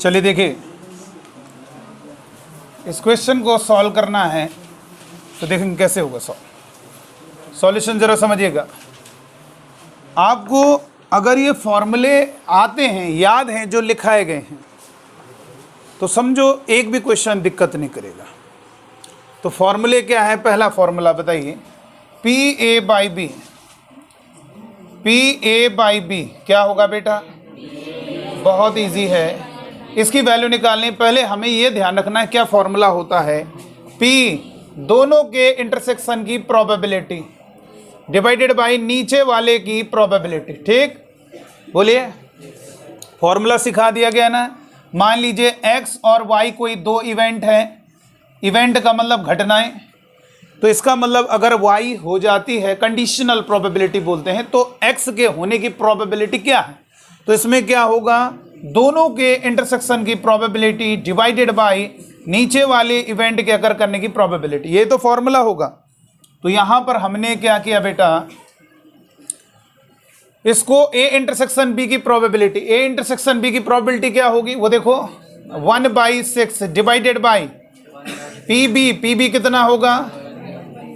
चलिए देखिए, इस क्वेश्चन को सॉल्व करना है तो देखेंगे कैसे होगा सॉल्व। सॉल्यूशन जरा समझिएगा। आपको अगर ये फॉर्मूले आते हैं, याद हैं, जो लिखाए गए हैं, तो समझो एक भी क्वेश्चन दिक्कत नहीं करेगा। तो फॉर्मूले क्या है? पहला फॉर्मूला बताइए, P A by B. P A by B क्या होगा बेटा? बहुत इजी है, इसकी वैल्यू निकालनी। पहले हमें यह ध्यान रखना है क्या फॉर्मूला होता है। P दोनों के इंटरसेक्शन की प्रोबेबिलिटी डिवाइडेड बाय नीचे वाले की प्रोबेबिलिटी। ठीक, बोलिए। फॉर्मूला सिखा दिया गया ना। मान लीजिए X और Y कोई दो इवेंट है। इवेंट का मतलब घटनाएं। तो इसका मतलब अगर Y हो जाती है, कंडीशनल प्रोबेबिलिटी बोलते हैं, तो X के होने की प्रोबेबिलिटी क्या है? तो इसमें क्या होगा? दोनों के इंटरसेक्शन की प्रोबेबिलिटी डिवाइडेड बाय नीचे वाले इवेंट के अकर करने की प्रोबेबिलिटी। ये तो फॉर्मूला होगा। तो यहां पर हमने क्या किया बेटा, इसको ए इंटरसेक्शन बी की प्रोबेबिलिटी, ए इंटरसेक्शन बी की प्रोबेबिलिटी क्या होगी वो देखो, 1/6 divided by P B. P B कितना होगा?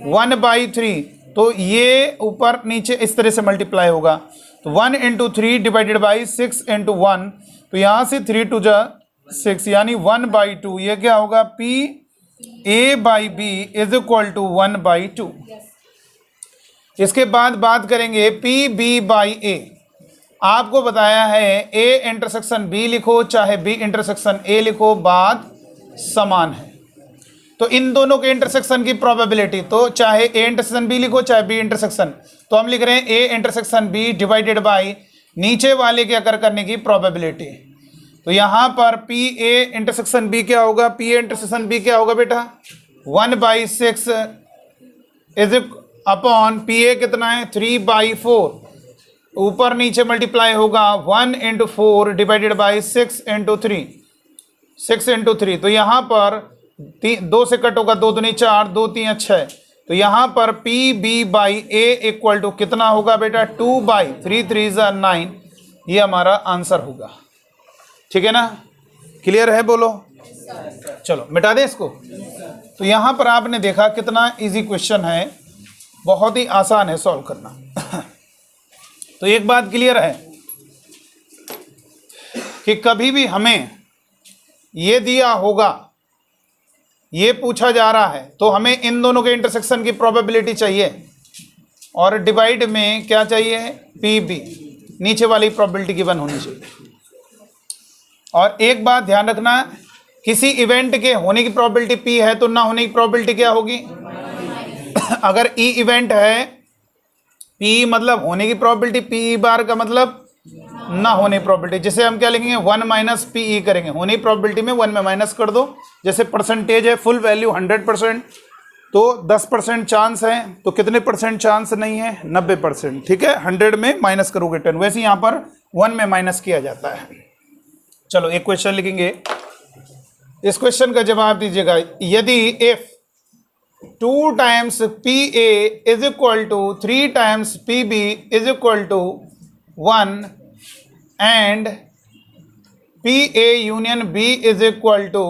1/3। तो ये ऊपर नीचे इस तरह से मल्टीप्लाई होगा। तो 1 × 3 डिवाइडेड बाई 6 × 1। तो यहाँ से 3 2 जा 6 यानी 1/2। ये क्या होगा? P A by B is equal to 1/2। इसके बाद बात करेंगे P B बाई A। आपको बताया है A इंटरसेक्शन B लिखो चाहे B इंटरसेक्शन A लिखो, बात समान है। तो इन दोनों के इंटरसेक्शन की प्रोबेबिलिटी, तो चाहे A इंटरसेक्शन B लिखो चाहे B इंटरसेक्शन, तो हम लिख रहे हैं A intersection B divided by नीचे वाले के अकर करने की प्रोबेबिलिटी। तो यहां पर P A इंटरसेक्शन B क्या होगा? P A इंटरसेक्शन B क्या होगा बेटा? 1/6 इज अपॉन P A कितना है? 3/4। ऊपर नीचे मल्टीप्लाई होगा 1 × 4 डिवाइडेड बाय 6 × 3। 6 × 3। तो यहां पर 2 से कट होगा, 2 दूनी 4, 2 3 6। तो यहां पर P B by A equal to कितना होगा बेटा? 2/3 3 9। ये हमारा आंसर होगा। ठीक है ना? क्लियर है? बोलो। चलो मिटा दें इसको। तो यहां पर आपने देखा कितना इजी क्वेश्चन है, बहुत ही आसान है सॉल्व करना। तो एक बात क्लियर है कि कभी भी हमें ये दिया होगा, ये पूछा जा रहा है, तो हमें इन दोनों के इंटरसेक्शन की प्रोबेबिलिटी चाहिए और डिवाइड में क्या चाहिए? पी बी, नीचे वाली प्रोबेबिलिटी गिवन होनी चाहिए। और एक बात ध्यान रखना, किसी इवेंट के होने की प्रोबेबिलिटी पी है तो ना होने की प्रोबेबिलिटी क्या होगी? अगर ई इवेंट है, पी मतलब होने की प्रोबेबिलिटी, पी बार का मतलब ना होने प्रोबेबिलिटी। जैसे हम क्या लिखेंगे? 1 - पी ई करेंगे, होने की प्रोबेबिलिटी में 1 में माइनस कर दो। जैसे परसेंटेज है, फुल वैल्यू 100%, तो 10% चांस है, तो कितने परसेंट चांस नहीं है? 90%। ठीक है, 100 में माइनस करोगे 10। वैसे यहाँ पर 1 में माइनस किया जाता है। चलो एक क्वेश्चन लिखेंगे, इस क्वेश्चन का जवाब दीजिएगा। यदि if 2 times P A is equal to 3 times P B is equal to 1 and P A union B is equal to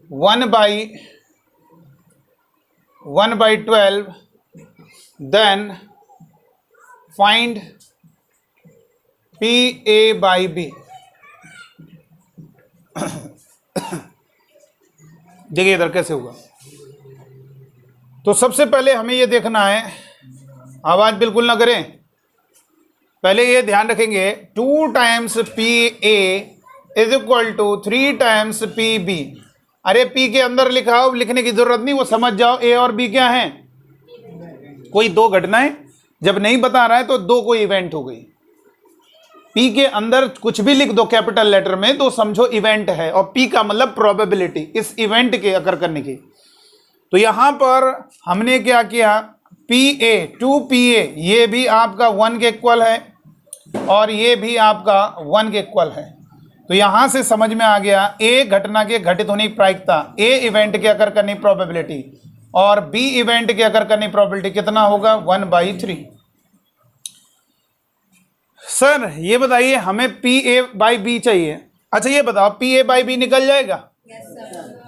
1/12, then find P A by B. देखिए इधर कैसे होगा। तो सबसे पहले हमें यह देखना है, आवाज बिल्कुल ना करें, पहले ये ध्यान रखेंगे 2 times P A is equal to 3 times P B. अरे पी के अंदर लिखा हो, लिखने की जरूरत नहीं, वो समझ जाओ ए और बी क्या है? कोई दो घटनाएं। जब नहीं बता रहा है तो दो कोई इवेंट हो गई। पी के अंदर कुछ भी लिख दो कैपिटल लेटर में तो समझो इवेंट है, और पी का मतलब प्रोबेबिलिटी इस इवेंट के अकर करने की। तो यहां पर हमने क्या किया? पी ए 2PA ये भी आपका 1 के इक्वल है और ये भी आपका 1 के इक्वल है। तो यहां से समझ में आ गया ए घटना के घटित होने की प्रायिकता, ए इवेंट के अकर करने की प्रोबेबिलिटी, और बी इवेंट के अकर करने की प्रोबेबिलिटी कितना होगा? 1/3। सर ये बताइए हमें पी ए बाई बी चाहिए। अच्छा ये बताओ पी ए बाई बी निकल जाएगा?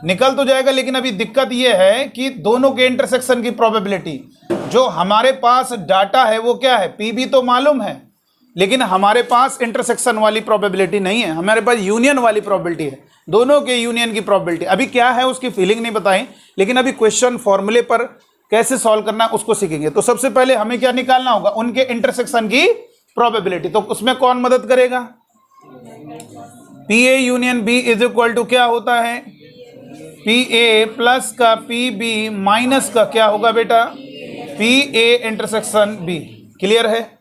निकल तो जाएगा, लेकिन अभी दिक्कत ये है कि दोनों के इंटरसेक्शन की प्रोबेबिलिटी, जो हमारे पास डाटा है वो क्या है, पी बी तो मालूम है, लेकिन हमारे पास इंटरसेक्शन वाली प्रोबेबिलिटी नहीं है, हमारे पास यूनियन वाली प्रोबेबिलिटी है, दोनों के यूनियन की प्रोबेबिलिटी। अभी क्या है उसकी फीलिंग नहीं बताई, लेकिन अभी क्वेश्चन फॉर्मूले पर कैसे सॉल्व करना है उसको सीखेंगे। तो सबसे पहले हमें क्या निकालना होगा, उनके इंटरसेक्शन की प्रोबेबिलिटी। तो उसमें कौन मदद करेगा, P A union B is equal to क्या होता है, पी ए प्लस का पी बी माइनस का क्या होगा बेटा, P A intersection B. Clear है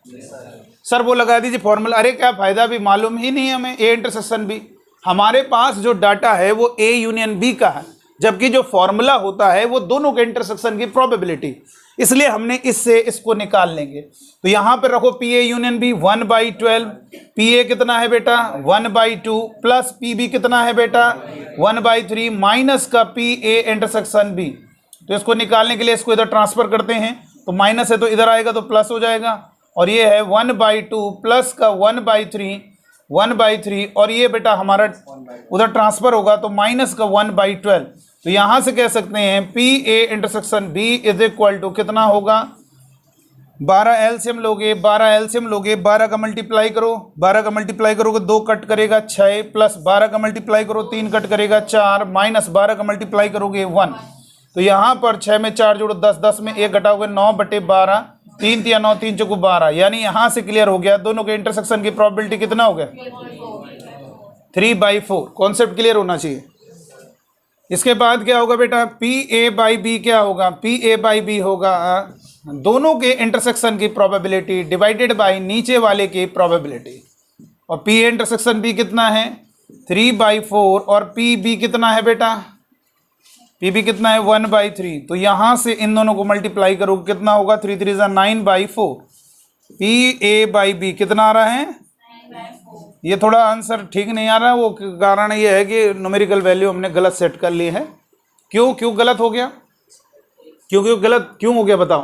सर? वो लगा दीजिए फॉर्मूला। अरे क्या फायदा, भी मालूम ही नहीं है हमें ए इंटरसेक्शन बी। हमारे पास जो डाटा है वो ए यूनियन बी का है, जबकि जो फॉर्मूला होता है वो दोनों के इंटरसेक्शन की प्रोबेबिलिटी, इसलिए हमने इससे इसको निकाल लेंगे। तो यहां पर रखो P A union B 1/12, P A कितना है बेटा 1/2, प्लस पी बी कितना है बेटा 1/3, माइनस का पी ए इंटरसेक्शन बी। तो इसको निकालने के लिए इसको इधर ट्रांसफर करते हैं, तो माइनस है तो इधर आएगा तो प्लस हो जाएगा, और ये है 1/2 प्लस का 1/3 और ये बेटा हमारा उधर ट्रांसफर होगा तो माइनस का 1/12। तो यहां से कह सकते हैं P A intersection B is equal to कितना होगा, 12 एलसीएम लोगे, 12 का मल्टीप्लाई करो, 12 का मल्टीप्लाई करोगे 2 कट करेगा 6, प्लस 12 का मल्टीप्लाई करो 3 कट करेगा 4, माइनस 12 का मल्टीप्लाई करोगे 1। तो यहाँ पर 6 में 4 जोड़ो 10, 10 में 1 घटाओगे 9/12, 3 3 9 3 चौको 12, यानी यहाँ से क्लियर हो गया दोनों के इंटरसेक्शन की प्रोबेबिलिटी कितना हो गया 3/4। कॉन्सेप्ट क्लियर होना चाहिए। इसके बाद क्या होगा बेटा, पी ए बाई बी क्या होगा, पी ए बाई बी होगा दोनों के इंटरसेक्शन की प्रोबेबिलिटी डिवाइडेड बाई नीचे वाले की प्रोबेबिलिटी। और पी ए इंटरसेक्शन बी कितना है 3/4, और पी बी कितना है बेटा, पी बी कितना है 1/3। तो यहां से इन दोनों को मल्टीप्लाई करो कितना होगा 3 3 9/4। पी ए बाई बी कितना आ रहा है, ये थोड़ा आंसर ठीक नहीं आ रहा है, वो कारण ये है कि न्यूमेरिकल वैल्यू हमने गलत सेट कर ली है। क्यों गलत हो गया, गलत क्यों हो गया बताओ,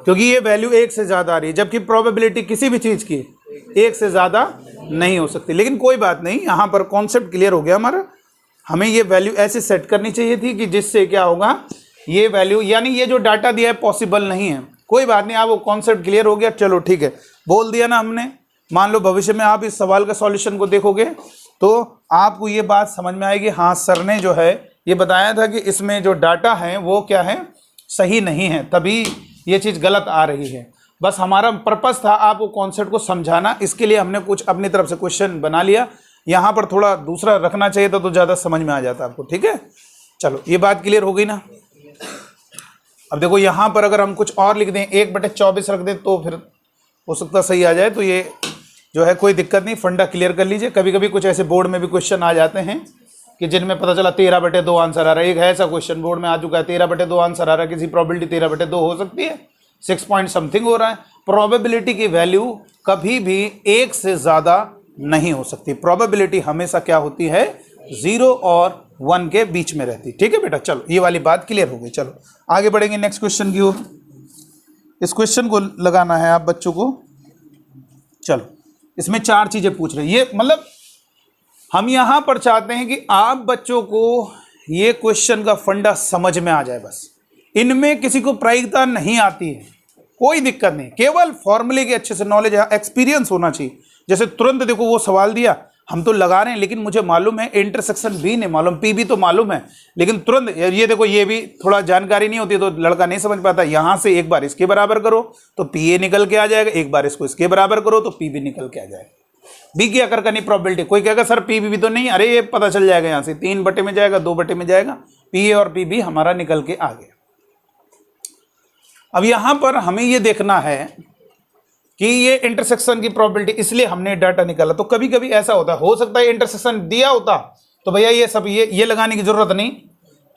क्योंकि ये वैल्यू 1 से ज़्यादा आ रही है, जबकि प्रोबेबिलिटी किसी भी चीज़ की 1 से ज़्यादा नहीं हो सकती। लेकिन कोई बात नहीं, यहाँ पर कॉन्सेप्ट क्लियर हो गया हमारा। हमें ये वैल्यू ऐसे सेट करनी चाहिए थी कि जिससे क्या होगा, ये वैल्यू यानी ये जो डाटा दिया है पॉसिबल नहीं है। कोई बात नहीं, आप वो कॉन्सेप्ट क्लियर हो गया, चलो ठीक है, बोल दिया ना हमने। मान लो भविष्य में आप इस सवाल का सॉल्यूशन को देखोगे तो आपको ये बात समझ में आएगी, हाँ सर ने जो है ये बताया था कि इसमें जो डाटा है वो क्या है, सही नहीं है, तभी ये चीज़ गलत आ रही है। बस हमारा पर्पस था आपको कॉन्सेप्ट को समझाना, इसके लिए हमने कुछ अपनी तरफ से क्वेश्चन बना लिया। यहाँ पर थोड़ा दूसरा रखना चाहिए था तो ज़्यादा समझ में आ जाता आपको। ठीक है, चलो ये बात क्लियर हो गई ना। अब देखो यहाँ पर अगर हम कुछ और लिख दें 1/24 रख दें तो फिर हो सकता सही आ जाए। तो ये जो है कोई दिक्कत नहीं, फंडा क्लियर कर लीजिए। कभी कभी कुछ ऐसे बोर्ड में भी क्वेश्चन आ जाते हैं कि जिनमें पता चला 13/2 आंसर आ रहा है। एक है ऐसा क्वेश्चन बोर्ड में आ चुका है, 13/2 आंसर आ रहा है, किसी प्रोबेबिलिटी 13/2 हो सकती है, 6 पॉइंट समथिंग हो रहा है। प्रोबेबिलिटी की वैल्यू कभी भी 1 से ज़्यादा नहीं हो सकती। प्रोबेबिलिटी हमेशा क्या होती है, 0 और 1 के बीच में रहती। ठीक है बेटा, चलो ये वाली बात क्लियर हो गई। चलो आगे बढ़ेंगे नेक्स्ट क्वेश्चन की ओर। इस क्वेश्चन को लगाना है आप बच्चों को। चलो इसमें 4 चीज़ें पूछ रहे हैं, ये मतलब हम यहाँ पर चाहते हैं कि आप बच्चों को ये क्वेश्चन का फंडा समझ में आ जाए। बस इनमें किसी को प्रायिकता नहीं आती है, कोई दिक्कत नहीं, केवल फॉर्मूले की अच्छे से नॉलेज, एक्सपीरियंस होना चाहिए। जैसे तुरंत देखो वो सवाल दिया, हम तो लगा रहे हैं लेकिन मुझे मालूम है इंटरसेक्शन भी नहीं मालूम, पी भी तो मालूम है, लेकिन तुरंत ये देखो ये भी थोड़ा जानकारी नहीं होती तो लड़का नहीं समझ पाता। यहाँ से एक बार इसके बराबर करो तो पी ए निकल के आ जाएगा, एक बार इसको इसके बराबर करो तो पी बी निकल के आ जाएगा। बी की अकर करनी प्रोबेबिलिटी, कोई कहेगा सर पी बी भी तो नहीं, अरे ये पता चल जाएगा, यहाँ से 3 में जाएगा, 2 में जाएगा, पी ए और पी बी हमारा निकल के आ गया। अब यहाँ पर हमें ये देखना है कि ये इंटरसेक्शन की प्रोबेबिलिटी, इसलिए हमने डाटा निकाला। तो कभी कभी ऐसा होता है, हो सकता है इंटरसेक्शन दिया होता तो भैया ये सब ये लगाने की जरूरत नहीं।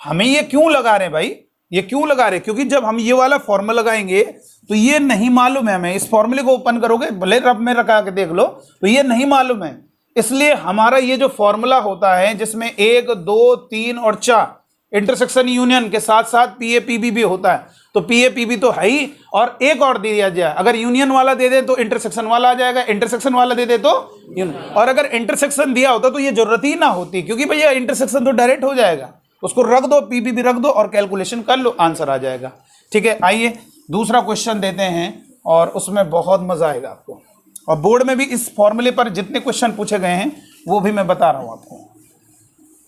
हमें ये क्यों लगा रहे हैं भाई, ये क्यों लगा रहे हैं, क्योंकि जब हम ये वाला फॉर्मूला लगाएंगे तो ये नहीं मालूम है हमें। इस फॉर्मूले को ओपन करोगे, भले रब में रखा के देख लो, तो ये नहीं मालूम है। इसलिए हमारा ये जो फॉर्मूला होता है जिसमें 1 2 3 और 4 इंटरसेक्शन यूनियन के साथ साथ पी ए पी बी भी होता है, तो पी ए पी बी तो है ही, और एक और दे दिया जाए, अगर यूनियन वाला दे दे तो इंटरसेक्शन वाला आ जाएगा, इंटरसेक्शन वाला दे दे तो यूनियन, और अगर इंटरसेक्शन दिया होता तो ये जरूरत ही ना होती, क्योंकि भैया इंटरसेक्शन तो डायरेक्ट हो जाएगा, उसको रख दो, पी बी भी रख दो और कैलकुलेशन कर लो, आंसर आ जाएगा। ठीक है, आइए दूसरा क्वेश्चन देते हैं और उसमें बहुत मजा आएगा आपको, और बोर्ड में भी इस फॉर्मूले पर जितने क्वेश्चन पूछे गए हैं वो भी मैं बता रहा हूं आपको।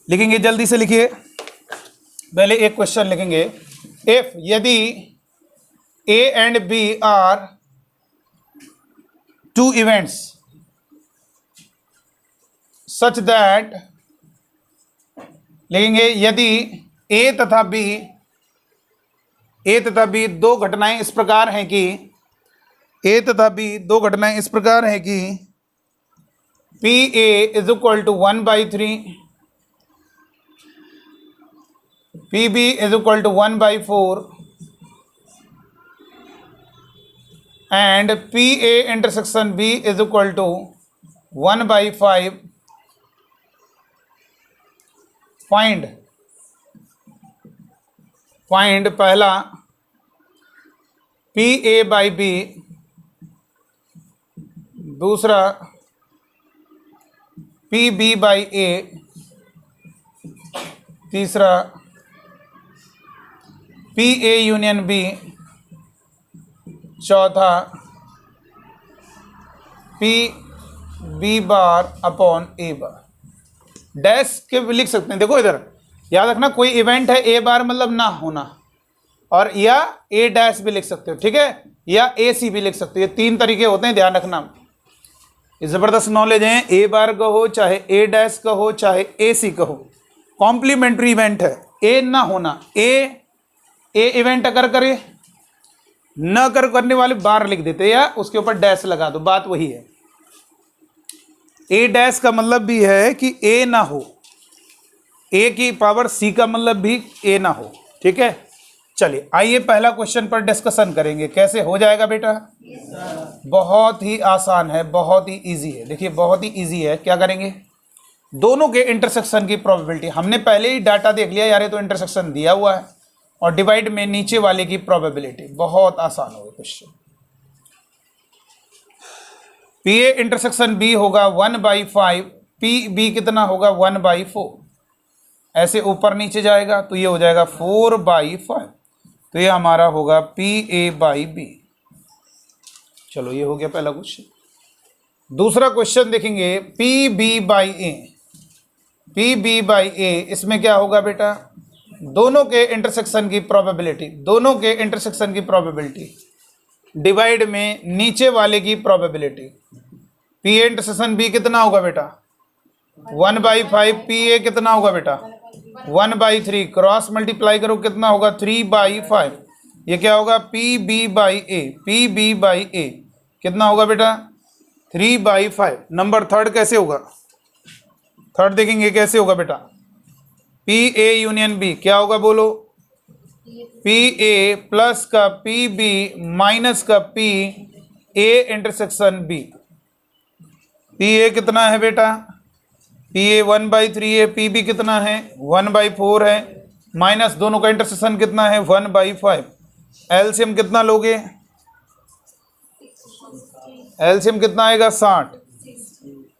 लिखेंगे, जल्दी से लिखिए, पहले एक क्वेश्चन लिखेंगे, इफ यदि A and B are two events such that, लिखेंगे यदि ए तथा बी दो घटनाएं इस प्रकार हैं कि P A is equal to 1/3, P B is equal to 1/4 and P A intersection B is equal to 1/5, find पहला पी ए बाई बी, दूसरा पी बी बाई ए, तीसरा पी ए यूनियन बी, चौथा P B bar upon A bar. Dash के भी लिख सकते हैं, देखो इधर याद रखना, कोई इवेंट है ए बार मतलब ना होना, और या ए डैश भी लिख सकते हो, ठीक है, या ए सी भी लिख सकते हो, ये तीन तरीके होते हैं, ध्यान रखना, ये जबरदस्त नॉलेज है। ए बार कहो चाहे ए डैश कहो चाहे ए सी कहो, कॉम्प्लीमेंट्री इवेंट है, ए ना होना, ए इवेंट अगर करे न करने वाले बार लिख देते या उसके ऊपर डैश लगा दो, बात वही है। ए डैश का मतलब भी है कि ए ना हो, ए की पावर सी का मतलब भी ए ना हो, ठीक है। चलिए आइए पहला क्वेश्चन पर डिस्कशन करेंगे, कैसे हो जाएगा बेटा? बहुत ही आसान है, बहुत ही इजी है। देखिए बहुत ही इजी है, क्या करेंगे, दोनों के इंटरसेक्शन की प्रोबेबिलिटी, हमने पहले ही डाटा देख लिया यार, ये तो इंटरसेक्शन दिया हुआ है, और डिवाइड में नीचे वाले की प्रोबेबिलिटी, बहुत आसान होगा question. P A intersection B होगा 1/5, पी बी कितना होगा 1/4, ऐसे ऊपर नीचे जाएगा तो ये हो जाएगा 4/5, तो ये हमारा होगा पी ए बाई बी। चलो ये हो गया पहला क्वेश्चन। दूसरा क्वेश्चन देखेंगे, P B by A, P B by A, इसमें क्या होगा बेटा, दोनों के इंटरसेक्शन की प्रोबेबिलिटी, दोनों के इंटरसेक्शन की प्रोबेबिलिटी डिवाइड में नीचे वाले की probability. P A intersection B कितना होगा बेटा 1/5, पी ए कितना होगा बेटा 1/3, क्रॉस मल्टीप्लाई करो कितना होगा 3/5, ये क्या होगा P B by A, P B by A कितना होगा बेटा 3/5। नंबर थर्ड कैसे होगा, थर्ड देखेंगे कैसे होगा बेटा, पी ए यूनियन बी क्या होगा बोलो, पी ए प्लस का पी बी माइनस का P A intersection B. P A कितना है बेटा, पी ए 1/3 है, पी बी कितना है 1/4 है, माइनस दोनों का इंटरसेक्शन कितना है 1/5। एलसीएम कितना लोगे, एलसीएम कितना आएगा 60,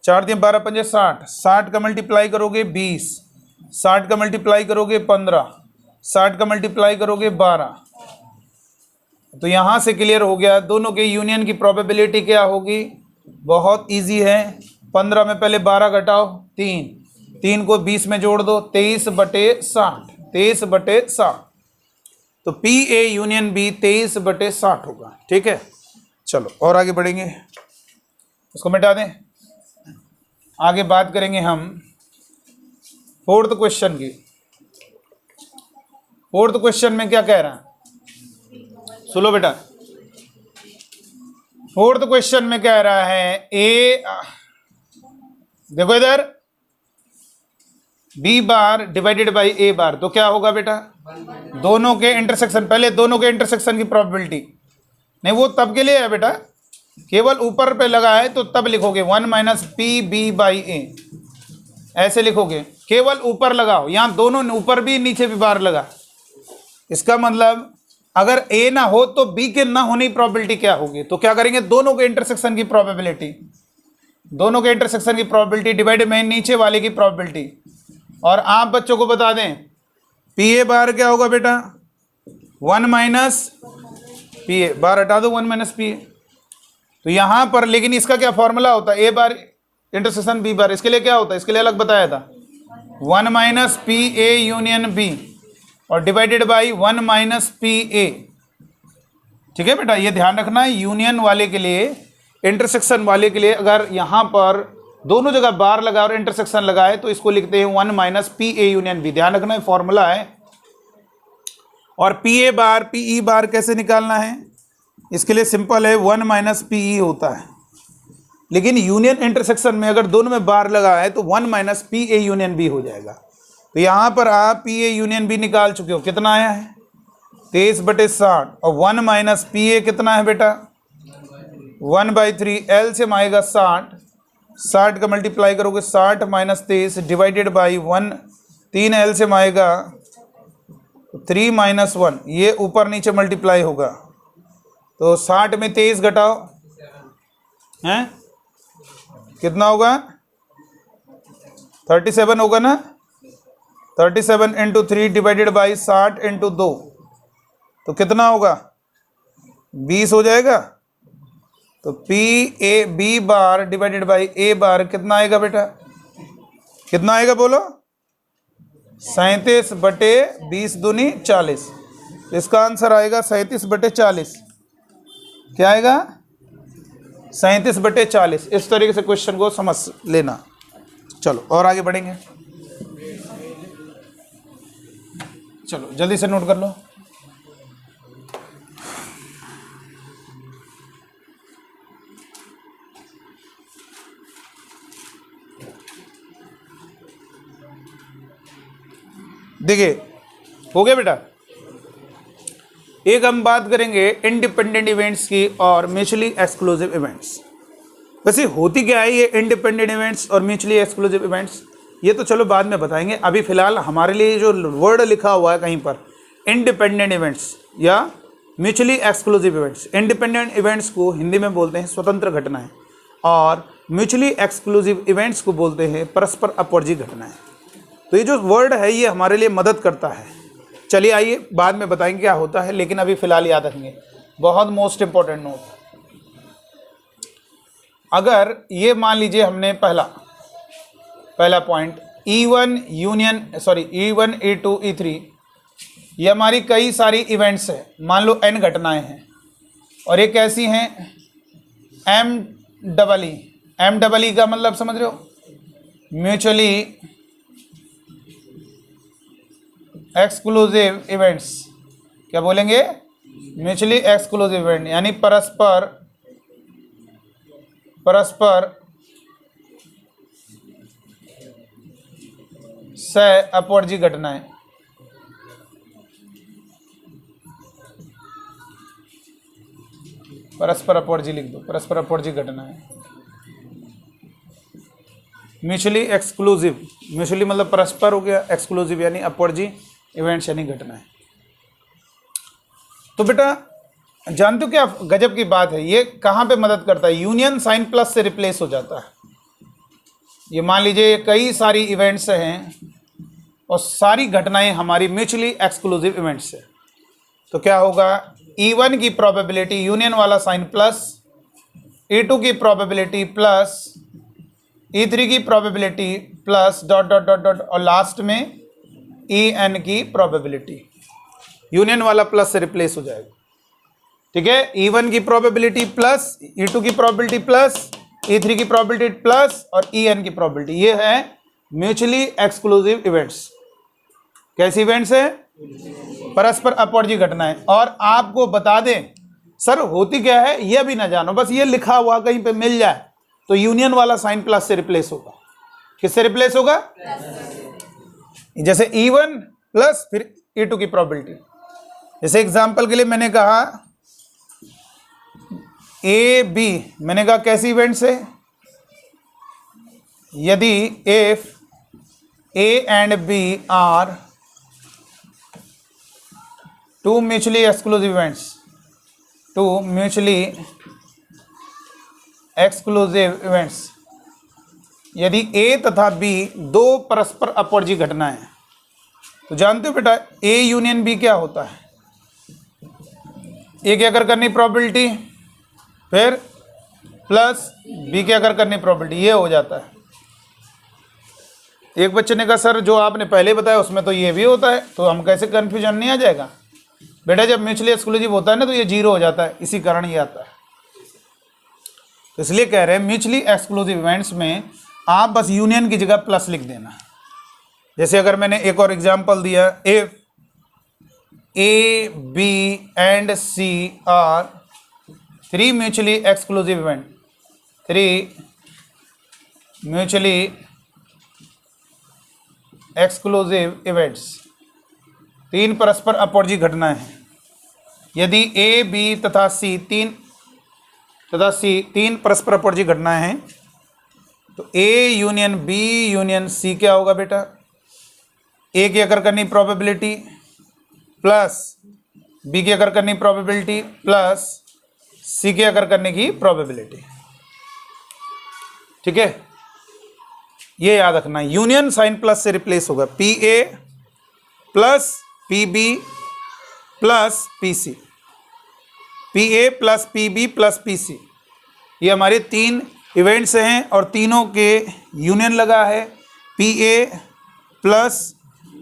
4 × 12 = 60, 60 का मल्टीप्लाई करोगे 20, 60 का मल्टीप्लाई करोगे 15, 60 का मल्टीप्लाई करोगे 12। तो यहाँ से क्लियर हो गया दोनों के यूनियन की प्रोबेबिलिटी क्या होगी, बहुत इजी है। 15 में पहले 12 घटाओ 3, 3 को 20 में जोड़ दो 23/60, 23/60, तो पी ए यूनियन बी 23/60 होगा, ठीक है। चलो और आगे बढ़ेंगे, उसको मिटा दें, आगे बात करेंगे हम फोर्थ क्वेश्चन की। फोर्थ क्वेश्चन में क्या कह रहा है, सुनो बेटा, फोर्थ क्वेश्चन में कह रहा है ए, देखो इधर B bar divided by A बार, तो क्या होगा बेटा, दोनों के इंटरसेक्शन, पहले दोनों के इंटरसेक्शन की प्रोबेबिलिटी, नहीं वो तब के लिए है बेटा, केवल ऊपर पे लगा है तो तब लिखोगे 1 - पी बी बाई ए, ऐसे लिखोगे, केवल ऊपर लगाओ, यहाँ दोनों ऊपर भी नीचे भी बार लगा। इसका मतलब अगर ए ना हो तो बी के ना होने की प्रोबेबिलिटी क्या होगी? तो क्या करेंगे, दोनों के इंटरसेक्शन की प्रोबेबिलिटी, दोनों के इंटरसेक्शन की प्रोबेबिलिटी डिवाइडेड बाय नीचे वाले की प्रोबेबिलिटी। और आप बच्चों को बता दें पी ए बार क्या होगा बेटा, 1 माइनस पी ए, बार हटा दो 1 माइनस पी ए। तो यहां पर लेकिन इसका क्या फॉर्मूला होता है, ए बार इंटरसेक्शन बी बार, इसके लिए क्या होता है, इसके लिए अलग बताया था, 1 minus P A union B और divided by 1 minus P A. ठीक है बेटा, ये ध्यान रखना है, यूनियन वाले के लिए, इंटरसेक्शन वाले के लिए अगर यहां पर दोनों जगह बार लगा और इंटरसेक्शन लगाए तो इसको लिखते हैं 1 minus P A union B. ध्यान रखना है, फॉर्मूला है। और पी ए बार पी ई बार कैसे निकालना है, इसके लिए सिंपल है, 1 माइनस पी ई होता है। लेकिन यूनियन इंटरसेक्शन में अगर दोनों में बार लगा है तो 1 minus P A union B हो जाएगा। तो यहां पर आप पी ए यूनियन बी निकाल चुके हो, कितना आया है 23/60, और 1 माइनस पी ए कितना है बेटा 1/3, एलसीएम आएगा 60, 60 का मल्टीप्लाई करोगे 60 माइनस 23 डिवाइडेड बाई 1, 3 एलसीएम आएगा 3 माइनस 1, ये ऊपर नीचे मल्टीप्लाई होगा। तो 60 में 23 घटाओ हैं, कितना होगा 37 होगा ना, 37 इंटू 3 डिवाइडेड बाई 60 इंटू 2, तो कितना होगा 20 हो जाएगा। तो P A B bar divided by A bar कितना आएगा बेटा, कितना आएगा बोलो, 37/20 दूनी 40। इसका आंसर आएगा 37/40। क्या आएगा 37/40। इस तरीके से क्वेश्चन को समझ लेना। चलो और आगे बढ़ेंगे, चलो जल्दी से नोट कर लो। देखिए हो गया बेटा, एक हम बात करेंगे इंडिपेंडेंट इवेंट्स की और म्यूचुअली एक्सक्लूसिव इवेंट्स। वैसे होती क्या है ये इंडिपेंडेंट इवेंट्स और म्यूचुअली एक्सक्लूसिव इवेंट्स, ये तो चलो बाद में बताएंगे। अभी फिलहाल हमारे लिए जो वर्ड लिखा हुआ है कहीं पर इंडिपेंडेंट इवेंट्स या mutually exclusive events, independent events को हिंदी में बोलते हैं स्वतंत्र घटनाएं और म्यूचुअली एक्सक्लूसिव इवेंट्स को बोलते हैं परस्पर अपवर्जी घटनाएं। तो ये जो वर्ड है ये हमारे लिए मदद करता है। चलिए आइए बाद में बताएंगे क्या होता है, लेकिन अभी फिलहाल याद रखेंगे, बहुत मोस्ट इंपॉर्टेंट नोट। अगर ये मान लीजिए हमने पहला point E1 E1 E2 E3 ये हमारी कई सारी इवेंट्स है, मान लो n घटनाएं हैं और ये कैसी हैं MEE का मतलब समझ रहे हो, म्यूचुअली एक्सक्लूसिव इवेंट्स। क्या बोलेंगे, म्यूचुअली एक्सक्लूसिव इवेंट, यानी परस्पर सह अपवर्जी घटनाएं। परस्पर अपवर्जी लिख दो, परस्पर अपवर्जी घटनाएं। म्यूचुअली एक्सक्लूसिव, म्यूचुअली मतलब परस्पर हो गया, एक्सक्लूसिव यानी अपवर्जी इवेंट्स यानी घटनाएं। तो बेटा जानते हो क्या गजब की बात है, ये कहाँ पे मदद करता है, यूनियन साइन प्लस से रिप्लेस हो जाता है। ये मान लीजिए कई सारी इवेंट्स हैं और सारी घटनाएं हमारी म्यूचुअली एक्सक्लूसिव इवेंट्स है, तो क्या होगा E1 की प्रोबेबिलिटी यूनियन वाला साइन प्लस E2 की प्रोबेबिलिटी प्लस E3 की probability plus dot dot dot dot और लास्ट में EN की प्रोबेबिलिटी, यूनियन वाला प्लस से रिप्लेस हो जाएगा। ठीक है, E1 की प्रोबेबिलिटी प्लस E2 की प्रोबेबिलिटी प्लस E3 की प्रोबेबिलिटी प्लस और EN की प्रोबेबिलिटी। ये है म्यूचुअली एक्सक्लूसिव इवेंट्स। कैसी इवेंट्स है, परस्पर अपवर्जी घटनाएं। और आपको बता दें सर होती क्या है ये भी ना जानो, बस ये लिखा हुआ कहीं पे मिल जाए तो यूनियन वाला साइन प्लस से रिप्लेस होगा। किससे रिप्लेस होगा, जैसे E1 प्लस फिर E2 की प्रोबेबिलिटी। जैसे एग्जांपल के लिए मैंने कहा AB, मैंने कहा कैसी इवेंट्स है, यदि if A and B are two mutually exclusive events. Two mutually exclusive events. यदि A तथा B दो परस्पर अपवर्जी घटनाएं हैं, तो जानते हो बेटा A यूनियन B क्या होता है? A क्या कर करनी प्रोबेबिलिटी, फिर प्लस B क्या कर करनी प्रोबेबिलिटी, ये हो जाता है। एक बच्चे ने कहा सर जो आपने पहले बताया उसमें तो ये भी होता है, तो हम कैसे कन्फ्यूजन नहीं आ जाएगा? बेटा जब म्यूचुअली एक्सक्लूसिव होता है ना तो ये जीरो हो जाता है, इसी कारण ये आता है। तो इसलिए कह रहे हैं म्यूचुअली एक्सक्लूसिव इवेंट्स में आप बस यूनियन की जगह प्लस लिख देना। जैसे अगर मैंने एक और एग्जांपल दिया, if A, B and C are three mutually exclusive event, three mutually exclusive events, तीन परस्पर अपवर्जी घटनाएं हैं। यदि A, B तथा C तीन परस्पर अपवर्जी घटनाएं हैं, तो A union B union C क्या होगा बेटा? A की अगर करनी प्रोबेबिलिटी प्लस B की अगर करनी प्रोबेबिलिटी प्लस C की अगर करने की प्रोबेबिलिटी। ठीक है, ये याद रखना, यूनियन साइन प्लस से रिप्लेस होगा, PA plus PB plus PC, PA plus PB plus PC। ये हमारे तीन इवेंट्स हैं और तीनों के यूनियन लगा है, PA plus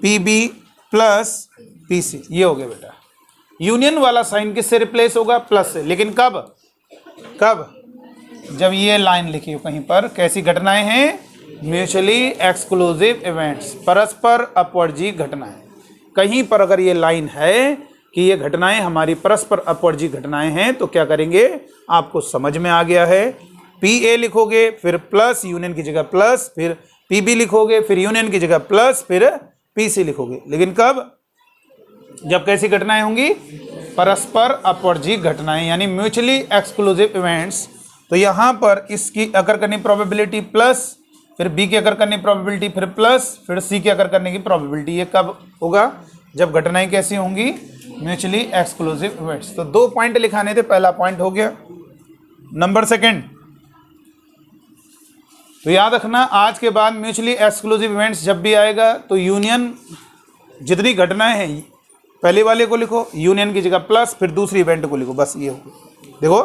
PB plus PC। ये हो गया बेटा। यूनियन वाला साइन किससे रिप्लेस होगा? प्लस से। लेकिन कब? जब ये लाइन लिखी हो कहीं पर, कैसी घटनाएं हैं? म्यूचुअली एक्सक्लूसिव इवेंट्स, परस्पर अपवर्जी घटनाएं। कहीं पर अगर ये लाइन है कि ये घटनाएं हमारी परस्पर अपवर्जी घटनाएं हैं, तो क्या करेंगे? आपको समझ में आ गया है, PA लिखोगे फिर प्लस यूनियन की जगह प्लस, फिर PB लिखोगे फिर यूनियन की जगह प्लस, फिर PC लिखोगे। लेकिन कब? जब कैसी घटनाएं होंगी? परस्पर अपवर्जी घटनाएं, यानी म्यूचुअली एक्सक्लूसिव इवेंट्स। तो यहां पर इसकी अगर करनी प्रोबेबिलिटी प्लस, फिर B की अगर करनी प्रोबेबिलिटी, फिर प्लस, फिर C की अगर करने की प्रोबेबिलिटी। ये कब होगा? जब घटनाएं कैसी होंगी? Mutually exclusive events. तो दो पॉइंट लिखाने थे, पहला पॉइंट हो गया। नंबर सेकंड, तो याद रखना आज के बाद म्यूचुअली एक्सक्लूसिव इवेंट्स जब भी आएगा तो यूनियन जितनी घटनाएं हैं पहले वाले को लिखो, यूनियन की जगह प्लस, फिर दूसरी इवेंट को लिखो, बस ये होगा। देखो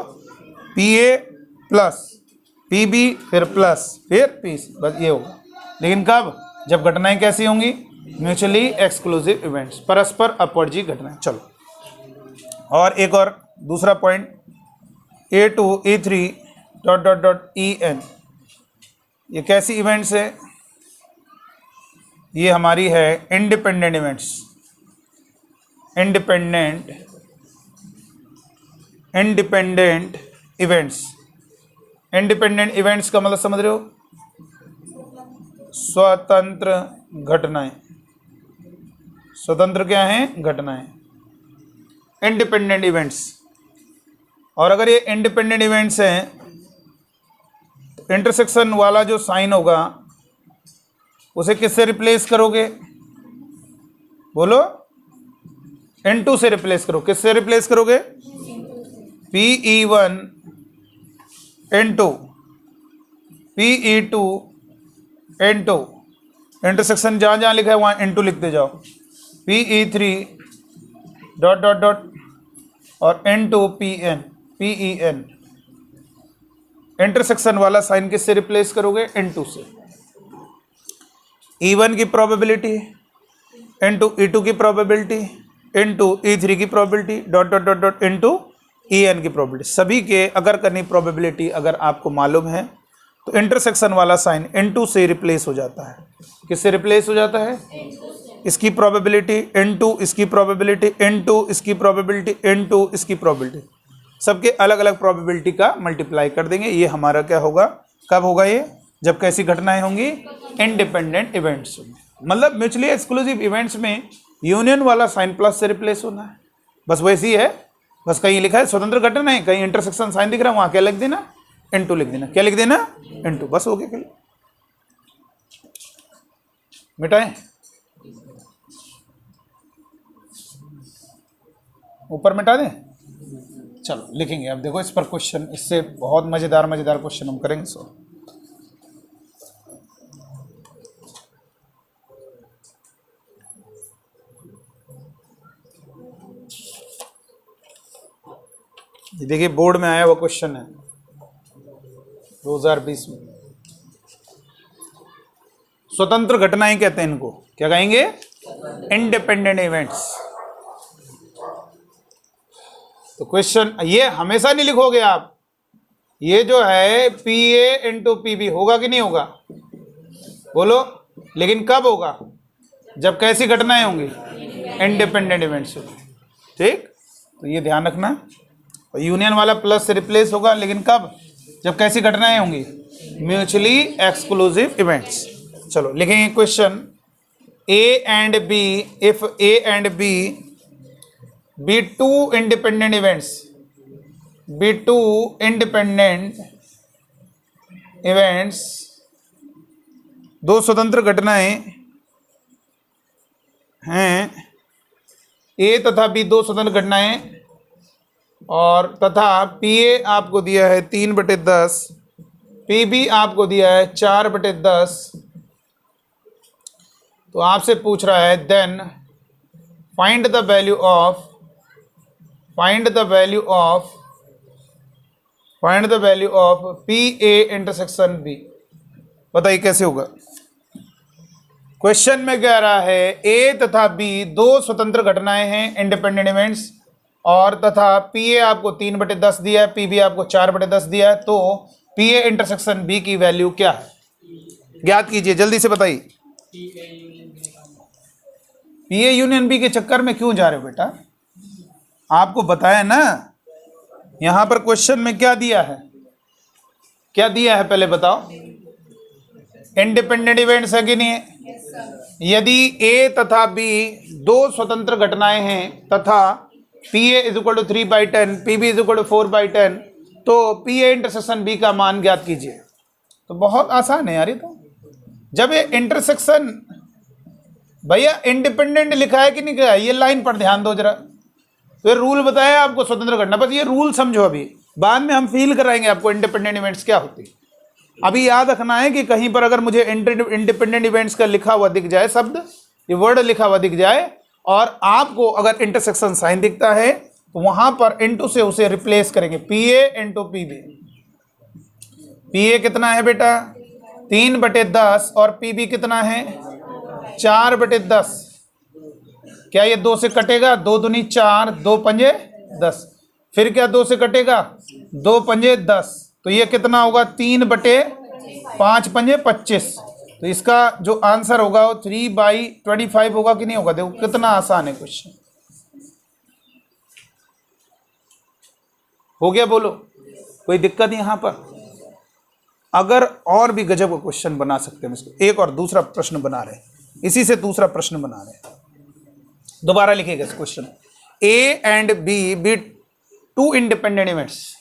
PA प्लस PB फिर प्लस फिर PC, बस ये होगा। लेकिन कब? जब घटनाएं कैसी होंगी? म्यूचुअली एक्सक्लूसिव इवेंट्स, परस्पर अपवर्जी घटनाएं। चलो और एक और दूसरा point, A2 A3 dot dot dot EN, ये कैसी इवेंट्स है? ये हमारी है independent events. Independent events. Independent events का मतलब समझ रहे हो? स्वतंत्र घटनाएं। स्वतंत्र क्या है? घटनाएं, इंडिपेंडेंट इवेंट्स। और अगर ये इंडिपेंडेंट इवेंट्स हैं, इंटरसेक्शन वाला जो साइन होगा उसे किससे रिप्लेस करोगे? बोलो। N2 से रिप्लेस करो। किससे रिप्लेस करोगे? PE1 N2 PE2 N2। Intersection जहाँ जहाँ लिखा है वहाँ N2 लिखते जाओ। PE3 डॉट डॉट डॉट और N2 PEN। इंटरसेक्शन वाला साइन किससे रिप्लेस करोगे? N2 से। E1 की प्रोबेबिलिटी, N2 E2 की प्रोबेबिलिटी, N2 E3 की probability, dot dot dot dot N2 EN की प्रोबेबिलिटी। सभी के अगर करनी प्रोबेबिलिटी अगर आपको मालूम है तो इंटरसेक्शन वाला साइन N2 से रिप्लेस हो जाता है। किससे रिप्लेस हो जाता है? इसकी प्रोबेबिलिटी N2, इसकी प्रोबेबिलिटी N2, इसकी प्रोबेबिलिटी N2, इसकी प्रोबेबिलिटी, सबके अलग अलग प्रोबेबिलिटी का मल्टीप्लाई कर देंगे। ये हमारा क्या होगा? कब होगा ये? जब कैसी घटनाएं होंगी? इंडिपेंडेंट इवेंट्स होंगे। मतलब म्यूचुअली एक्सक्लूसिव इवेंट्स में यूनियन वाला साइन प्लस से रिप्लेस होना है, बस वैसी है। बस कहीं लिखा है स्वतंत्र घटना है, कहीं इंटरसेक्शन साइन दिख रहा है, वहाँ क्या लिख देना? N2 लिख देना। क्या लिख देना? N2, बस हो गया। मिटाएं, ऊपर मिटा दें। चलो लिखेंगे अब, देखो इस पर क्वेश्चन, इससे बहुत मजेदार मजेदार क्वेश्चन हम करेंगे। सो ये देखिए बोर्ड में आया हुआ क्वेश्चन है 2020 में। स्वतंत्र घटनाएं कहते हैं इनको, क्या कहेंगे? Independent events. तो क्वेश्चन ये हमेशा नहीं लिखोगे आप, ये जो है P A into P B होगा कि नहीं होगा, बोलो। लेकिन कब होगा? जब कैसी घटनाएं होंगी? Independent events. ठीक, तो ये ध्यान रखना। यूनियन वाला प्लस से रिप्लेस होगा, लेकिन कब? जब कैसी घटनाएं होंगी? Mutually exclusive events. चलो लिखेंगे question, A and B, if A and B be two independent events, be two independent events, दो स्वतंत्र घटनाएं हैं, ए तथा बी दो स्वतंत्र घटनाएं, और तथा पी ए आपको दिया है 3/10, पी बी आपको दिया है 4/10। तो आपसे पूछ रहा है then find the value of, find the value of, find the value of P A intersection B. बताइए कैसे होगा? क्वेश्चन में कह रहा है ए तथा बी दो स्वतंत्र घटनाएं हैं, इंडिपेंडेंट इवेंट्स, और तथा पी ए आपको 3/10 दिया है, पी बी आपको 4/10 दिया है। तो पी ए इंटरसेक्शन बी की वैल्यू क्या है? ज्ञात कीजिए, जल्दी से बताइए। पी ए यूनियन बी के चक्कर में क्यों जा रहे हो बेटा? आपको बताया ना, यहां पर क्वेश्चन में क्या दिया है, क्या दिया है पहले बताओ। इंडिपेंडेंट इवेंट्स है कि नहीं है? यदि ए तथा बी दो स्वतंत्र घटनाएं हैं तथा P A is equal to 3/10, P B is equal to 4/10, तो पी ए इंटरसेक्शन बी का मान ज्ञात कीजिए। तो बहुत आसान है यार ये तो। जब ये इंटरसेक्शन, भैया इंडिपेंडेंट लिखा है कि नहीं लिखा है, ये लाइन पर ध्यान दो जरा। तो ये रूल बताया आपको स्वतंत्र घटना, बस ये रूल समझो। अभी बाद में हम फील कराएंगे आपको इंडिपेंडेंट इवेंट्स क्या होती है। अभी याद रखना है कि कहीं पर अगर मुझे इंडिपेंडेंट इवेंट्स का लिखा हुआ दिख जाए, शब्द ये वर्ड लिखा हुआ दिख जाए, और आपको अगर इंटरसेक्शन साइन दिखता है, तो वहां पर इनटू से उसे रिप्लेस करेंगे, P A into P B. P A कितना है बेटा? 3/10, और पी बी कितना है? 4/10। क्या ये 2 से कटेगा? 2 दूनी 4, 2 पंजे 10। फिर क्या 2 से कटेगा? 2 पंजे 10। तो ये कितना होगा? 3/5 पंजे 25। तो इसका जो आंसर होगा वो 3/25 होगा कि नहीं होगा? देखो कितना आसान है क्वेश्चन। हो गया? बोलो, कोई दिक्कत यहां पर? अगर और भी गजब का क्वेश्चन बना सकते हैं इसको। एक और दूसरा प्रश्न बना रहे हैं, इसी से दूसरा प्रश्न बना रहे हैं। दोबारा लिखिएगा इस question, A and B be two independent events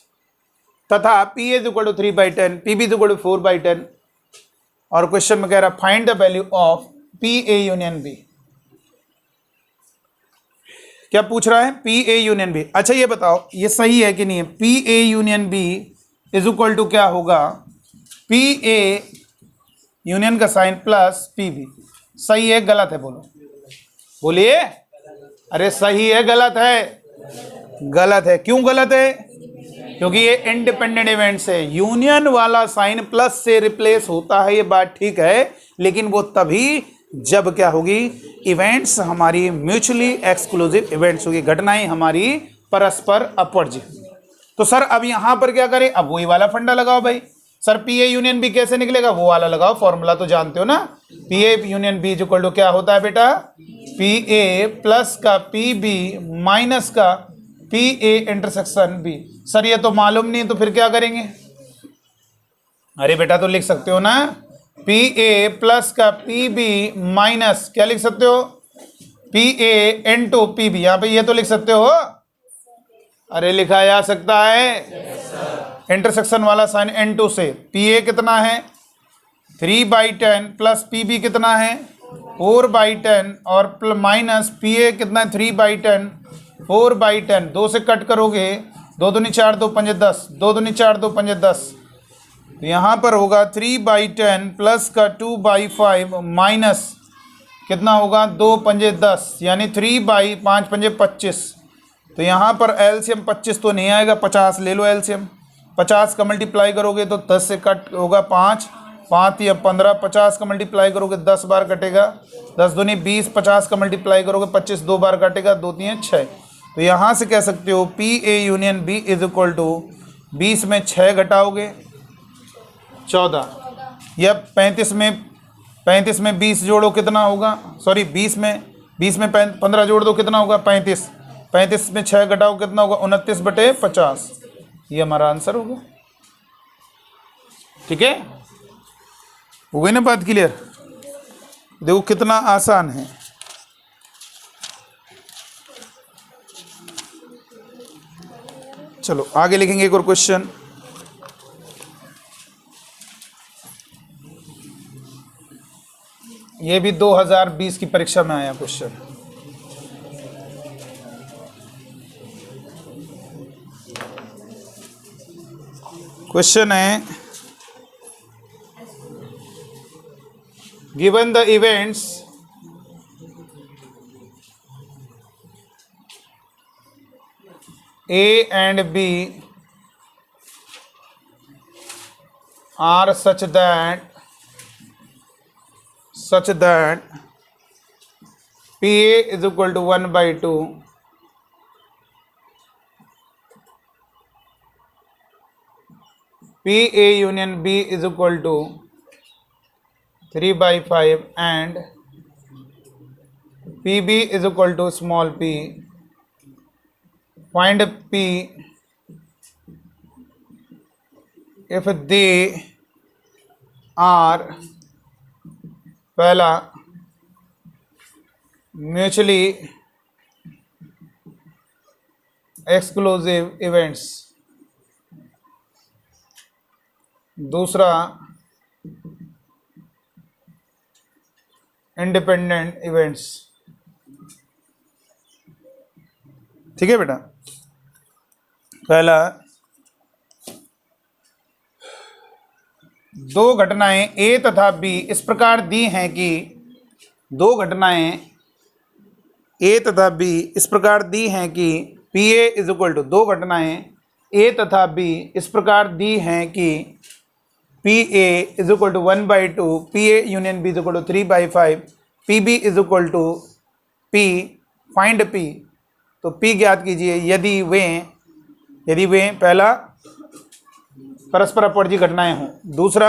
तथा P is equal to 3/10, P B is equal to 4/10, और क्वेश्चन में कह रहा find the value of P A union B. क्या पूछ रहा है? P A union B. अच्छा ये बताओ ये सही है कि नहीं है? P A union B is equal to क्या होगा? पी ए यूनियन का साइन प्लस पी बी। सही है गलत है? बोलो, बोलिए। अरे सही है गलत है? गलत है। क्यों गलत है? क्योंकि ये इंडिपेंडेंट इवेंट्स है। यूनियन वाला साइन प्लस से रिप्लेस होता है, ये बात ठीक है, लेकिन वो तभी जब क्या होगी? इवेंट्स हमारी म्यूचुअली एक्सक्लूसिव इवेंट्स होगी, घटनाएं हमारी परस्पर अपवर्जित। तो सर अब यहां पर क्या करें? अब वही वाला फंडा लगाओ भाई। Sir P A union B कैसे निकलेगा? वो वाला लगाओ, फॉर्मूला तो जानते हो ना। P A union B equal to क्या होता है बेटा? पी ए प्लस का पी बी माइनस का P A intersection B. Sir ये तो मालूम नहीं, तो फिर क्या करेंगे? अरे बेटा तो लिख सकते हो ना, पी ए प्लस का पी बी माइनस क्या लिख सकते हो? P A into P B. यहां पे ये तो लिख सकते हो। अरे लिखा जा सकता है इंटरसेक्शन वाला साइन N2 से। पी ए कितना है? 3/10 प्लस पी बी कितना है? 4/10 और माइनस पी ए कितना है 3/10, 4/10, 2 से कट करोगे 2 दूनी 4, 2 पंजे 10, 2 दूनी 4, 2 पंजे 10, तो यहाँ पर होगा 3/10 प्लस का 2/5 माइनस कितना होगा 2 पंजे 10, यानी 3/5 पंजे 25। तो यहाँ पर एलसीएम 25 तो नहीं आएगा, 50 ले लो एलसीएम। 50 का मल्टीप्लाई करोगे तो 10 से कट होगा 5, 5 या 15, 50 का मल्टीप्लाई करोगे 10 बार कटेगा, 10 दूनी 20, 50 का मल्टीप्लाई करोगे 25 2 बार कटेगा, 2 3 6। तो यहाँ से कह सकते हो P A union B is equal to 20 में 6 घटाओगे 14, या 35 में 20 जोड़ो कितना होगा, सॉरी 20 में 15 जोड़ दो कितना होगा 35, 35 में 6 घटाओ कितना होगा 29/50। ये हमारा आंसर होगा। ठीक है, हो गई ना बात क्लियर? देखो कितना आसान है। चलो आगे लिखेंगे एक और क्वेश्चन। ये भी 2020 की परीक्षा में आया क्वेश्चन। क्वेश्चन है, given the events A and B are such that PA is equal to 1/2, PA union B is equal to 3/5 and PB is equal to small p. Find P if they are पहला mutually exclusive events, दूसरा independent events. ठीक है बेटा, पहला दो घटनाएं ए तथा B इस प्रकार दी हैं कि दो घटनाएं ए तथा बी इस प्रकार दी हैं कि P A is equal to, दो घटनाएं ए तथा बी इस प्रकार दी हैं कि P A is equal to 1/2, P A union B is equal to 3/5, P B is equal to P. Find P, तो पी ज्ञात कीजिए यदि वे पहला परस्पर अपवर्ती घटनाएं हों, दूसरा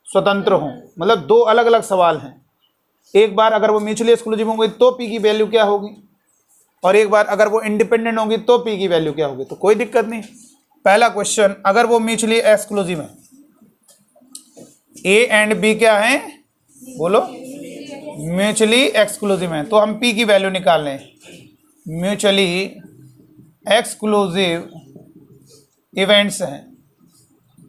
स्वतंत्र हों। मतलब दो अलग अलग सवाल हैं। एक बार अगर वो म्यूचुअली एक्सक्लूसिव होंगे तो पी की वैल्यू क्या होगी, और एक बार अगर वो इंडिपेंडेंट होंगी तो पी की वैल्यू क्या होगी। तो कोई दिक्कत नहीं। पहला क्वेश्चन, अगर वो म्यूचुअली एक्सक्लूसिव है, ए एंड बी क्या है बोलो, म्यूचुअली एक्सक्लूसिव है, तो हम पी की वैल्यू निकाल लें। म्यूचुअली एक्सक्लूसिव इवेंट्स हैं,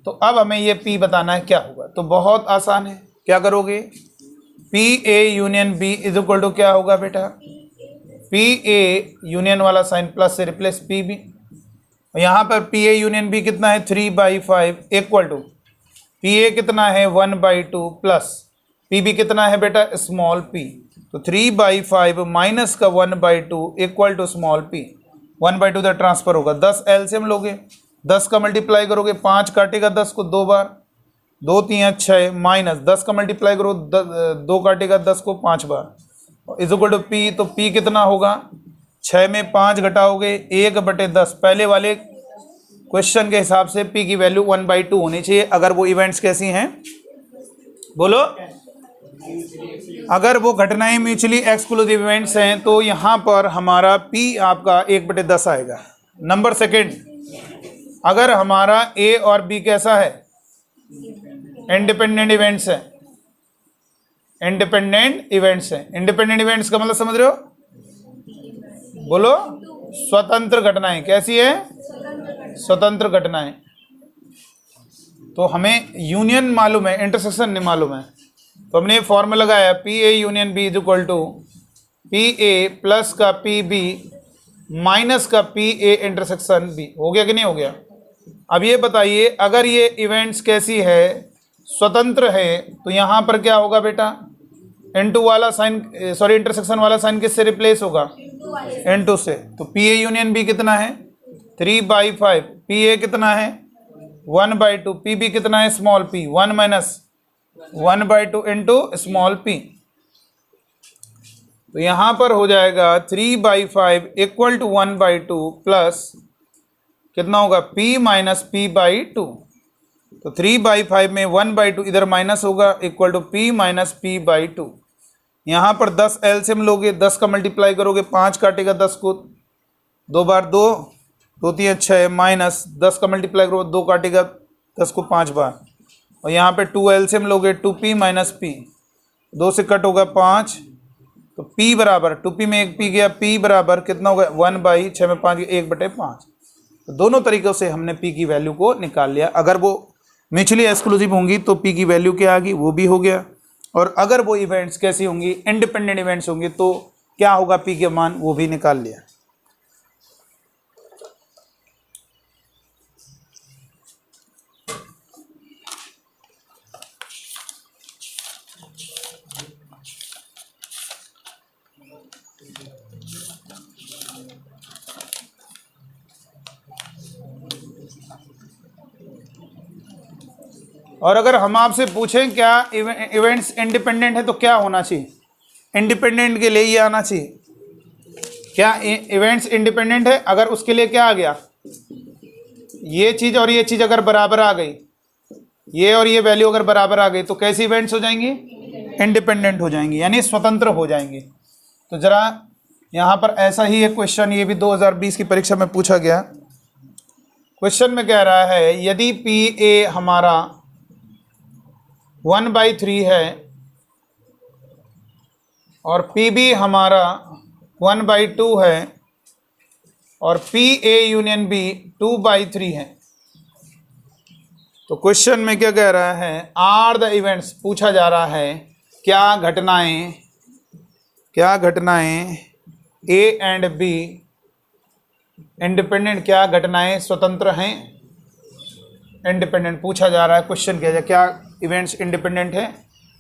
तो अब हमें ये पी बताना है क्या होगा। तो बहुत आसान है, क्या करोगे, P A union B is equal to क्या होगा बेटा, पी ए यूनियन वाला साइन प्लस से रिप्लेस पी बी। यहाँ पर पी ए यूनियन बी कितना है 3/5 इक्वल टू पी ए कितना है 1/2 प्लस पी बी कितना है बेटा स्मॉल पी। तो 3/5 माइनस का 1/2 इक्वल टू स्मॉल पी। 1/2 का ट्रांसफर होगा, 10 एलसीएम लोगे, 10 का मल्टीप्लाई करोगे 5 काटेगा 10 को 2 बार, 2 3 6 माइनस 10 का मल्टीप्लाई करो 2 काटेगा 10 को 5 बार इज इक्वल टू पी। तो पी कितना होगा, 6 में 5 घटाओगे 1/10। पहले वाले क्वेश्चन के हिसाब से पी की वैल्यू 1/2 होनी चाहिए। अगर वो इवेंट्स कैसी हैं बोलो, अगर वो घटनाएं म्यूचुअली एक्सक्लूसिव इवेंट्स हैं तो यहाँ पर हमारा पी आपका 1/10 आएगा। नंबर सेकेंड, अगर हमारा ए और बी कैसा है, इंडिपेंडेंट इवेंट्स है, इंडिपेंडेंट इवेंट्स है। इंडिपेंडेंट इवेंट्स का मतलब समझ रहे हो बोलो, स्वतंत्र घटनाएं। कैसी है, स्वतंत्र घटनाएं। तो हमें यूनियन मालूम है, इंटरसेक्शन नहीं मालूम है। तो हमने फॉर्मूला लगाया P A union B is equal to P A plus का पी बी माइनस का पी ए इंटरसेक्शन बी। हो गया कि नहीं हो गया? अब ये बताइए, अगर ये इवेंट्स कैसी है, स्वतंत्र है, तो यहाँ पर क्या होगा बेटा? N2 वाला साइन, सॉरी इंटरसेक्शन वाला साइन किससे रिप्लेस होगा? N2 से। तो पी ए यूनियन बी कितना है? 3/5। पी ए कितना है? 1/2। पी बी कितना है? Small P 1 minus 1/2 into small P. तो यहाँ पर हो जाएगा 3/5 इक्वल टू 1/2 प्लस कितना होगा? p minus p/2। तो 3/5 में 1/2 इधर माइनस होगा equal to p minus p/2। यहाँ पर 10 एलसीएम लोगे, 10 का मल्टीप्लाई करोगे 5 काटेगा 10 को, 2 बार 2, 2 3 6 माइनस 10 का मल्टीप्लाई करोगे 2 काटेगा 10 को 5 बार, और यहाँ पे 2 एलसीएम लोगे 2p माइनस p, 2 से कट होगा 5, तो p बराबर 2p में 1 p गया, p बराबर कितना होगा? 1/6 में 5 1/5। तो दोनों तरीक़ों से हमने p की वैल्यू को निकाल लिया। अगर वो म्यूचुअली एक्सक्लूसिव होंगी तो p की वैल्यू क्या आ गई, वो भी हो गया, और अगर वो इवेंट्स कैसी होंगी, इंडिपेंडेंट इवेंट्स होंगी, तो क्या होगा p के मान, वो भी निकाल लिया। और अगर हम आपसे पूछें क्या इवेंट्स इंडिपेंडेंट है तो क्या होना चाहिए? इंडिपेंडेंट के लिए ये आना चाहिए, क्या इवेंट्स इंडिपेंडेंट है? अगर उसके लिए क्या आ गया? ये चीज़ और ये चीज़ अगर बराबर आ गई, ये और ये वैल्यू अगर बराबर आ गई, तो कैसी इवेंट्स हो जाएंगी? इंडिपेंडेंट हो जाएंगी, यानी स्वतंत्र हो जाएंगी। तो ज़रा यहाँ पर ऐसा ही एक क्वेश्चन, ये भी 2020 की परीक्षा में पूछा गया। क्वेश्चन में कह रहा है यदि पी ए हमारा 1/3 है और पी बी हमारा 1/2 है और पी ए यूनियन बी 2/3 है, तो क्वेश्चन में क्या कह रहा है? आर द इवेंट्स, पूछा जा रहा है क्या घटनाएं ए एंड बी इंडिपेंडेंट, क्या घटनाएं स्वतंत्र हैं? इंडिपेंडेंट पूछा जा रहा है, क्वेश्चन किया जाए क्या इवेंट्स इंडिपेंडेंट है,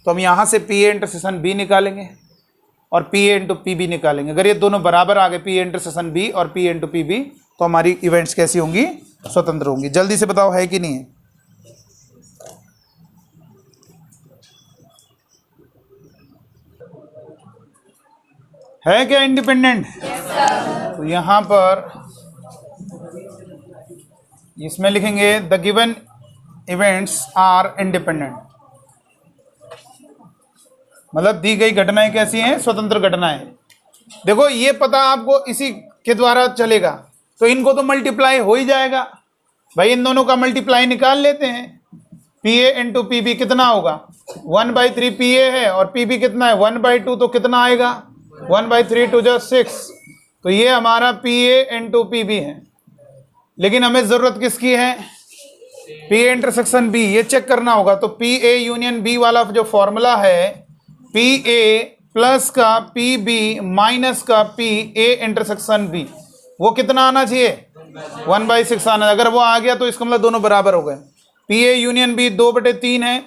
तो हम यहाँ से पी ए इंटरसेक्शन बी निकालेंगे और P A into P B निकालेंगे। अगर ये दोनों बराबर आ गए, पी ए इंटरसेक्शन बी और P A into P B, तो हमारी इवेंट्स कैसी होंगी? स्वतंत्र होंगी। जल्दी से बताओ है कि नहीं है? है क्या इंडिपेंडेंट? yes, तो यहाँ पर इसमें लिखेंगे the given events are independent, मतलब दी गई घटनाएं कैसी हैं? स्वतंत्र घटनाएं। देखो ये पता आपको इसी के द्वारा चलेगा, तो इनको तो मल्टीप्लाई हो ही जाएगा भाई, इन दोनों का मल्टीप्लाई निकाल लेते हैं। P A into P B कितना होगा? 1/3 पी ए है और पी बी कितना है? 1/2, तो कितना आएगा? 1/3 2 जा 6, तो ये हमारा P A into P B है। लेकिन हमें ज़रूरत किसकी है? पी ए इंटरसेक्शन बी, ये चेक करना होगा। तो पी ए यूनियन बी वाला जो फॉर्मूला है, पी ए प्लस का पी बी माइनस का पी ए इंटरसेक्शन बी, वो कितना आना चाहिए? 1/6 आना। अगर वो आ गया तो इसका मतलब दोनों बराबर हो गए। पी ए यूनियन बी 2/3 है,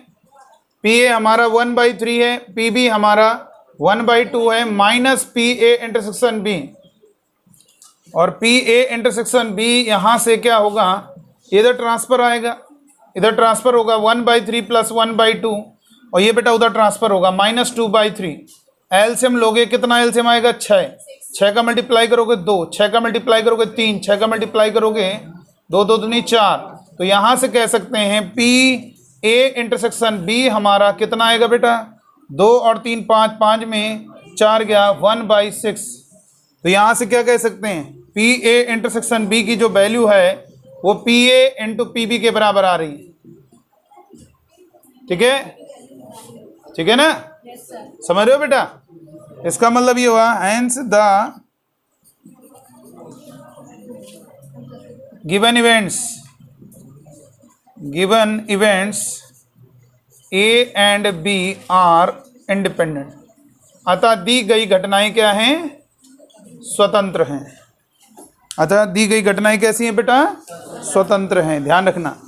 पी ए हमारा 1/3 है, पी बी हमारा 1/2 है, minus P A intersection B, और पी ए इंटरसेक्शन बी यहाँ से क्या होगा? इधर ट्रांसफर आएगा, इधर ट्रांसफर होगा 1/3 प्लस 1/2, और ये बेटा उधर ट्रांसफर होगा -2/3। एलसीएम लोगे, कितना एलसीएम आएगा? 6, 6 का मल्टीप्लाई करोगे 2, 6 का मल्टीप्लाई करोगे 3, 6 का मल्टीप्लाई करोगे 2 2 दूनी 4। तो यहाँ से कह सकते हैं पी ए इंटरसेक्शन बी हमारा कितना आएगा बेटा? 2 और 3 5, 5 में 4 गया 1/6। तो यहाँ से क्या कह सकते हैं? पी ए इंटरसेक्शन बी की जो वैल्यू है वो P A into P B के बराबर आ रही है। ठीक है, ठीक है ना? समझ रहे हो बेटा? इसका मतलब ये हुआ hence the given events A and B are independent. अतः दी गई घटनाएं क्या हैं? स्वतंत्र हैं। अतः दी गई घटनाएं कैसी हैं बेटा? स्वतंत्र हैं, ध्यान रखना।